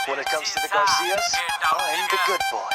When it comes to the Garcias, I'm the good boy.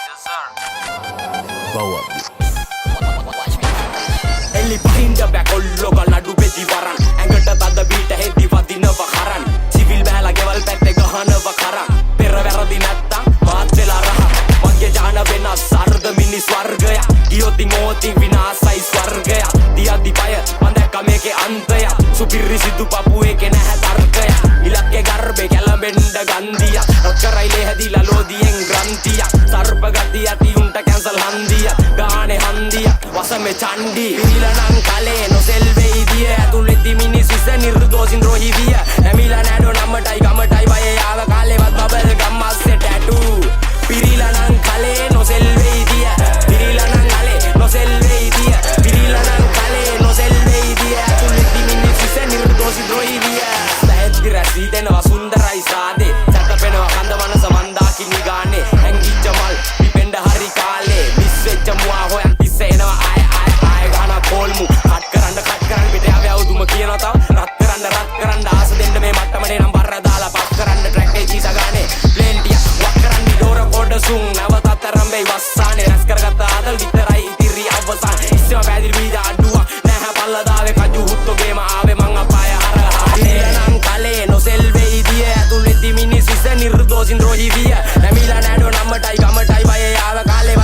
Eli pahinda päkollogal nadu peti varan ඇඟට තද බීට හෙද්දි වදිනව කරන් civil බෑලා ගෙවල් පැත්තේ ගහනව කරන් පෙර වැරදි නැත්තම් මාත් වෙලා රහ මගේ ජාන වෙනස් සර්ද මිනිස් වර්ගය ගියොත් ඉංගෝති විනාසයි ස්වර්ගය දියදි පය මම දැක්ක මේකේ අන්තය සුපිරි සිදු පපුවේකේ නැහැ තර්කය ඉලක්කේ ගර්භේ කැළඹෙන්න ගන්දිය රොක්කරයිලේ හැදිලා ලෝදියෙන් ග්‍රන්තිය සර්ප ගතිය ඇති උන්ට කැන්සල් හන්දිය ගානේ හන්දිය වසමේ චණ්ඩි පිළිලනම් කලේ නොසෙල්වෙයි දිය ඇතුළෙදි මිනිස් විස නිර්දෝෂින් රෝහි විය නැමිලා නෑඩෝ නම්මටයි ගමටයි වයේ ආව කාලේවත් බබල් ගම්මස්සේ ටැටූ පිරිලනම් කලේ නොසෙල්වෙයි දිය පිරිලනම් කලේ නොසෙල්වෙයි දිය පිරිලනම් කලේ නොසෙල්වෙයි දිය ඇතුළෙදි මිනිස් විස නිර්දෝෂින් රෝහි විය පැහැදිලි රැසී දෙනවා සුන්දරයි සාදේ සැතපෙනවා කඳ වනස මන්දාකිනි ගානේ හැංගිච්ච මල් පිපෙන්න හරි කාලේ මිස් වෙච්ච මුවා හොයන් තිස්සේ එනවා ආය කොල්මු කට් කරන්න පිට ආවේ අවුදුම කියනවා තව රත් කරන්න ආස දෙන්න මේ මට්ටමනේ නම් බර දාලා පස් කරන්න ට්‍රැක් එකේ චීසා ගානේ ප්ලෙන්ටිය වක් කරන්න ඩෝර පොඩ සුන් නැවතත් තරම්බේ වස්සානේ රැස් කරගත්ත ආදල් විතරයි ඉතිරි අවසාන ඉස්සෙම පැදිරි වීදා අඩුවක් නැහැ පල්ලදාවේ කජු හුත්තෝගේම ආවේ මං අපාය හරහා ඉලනම් කලේ නොසෙල්වෙයි දිය ඇතුළෙදි මිනිස් විස නිර්දෝෂින් රෝහි විය නැමිලා නෑඩෝ නම්මටයි ගමටයි වයේ ආව කාලේ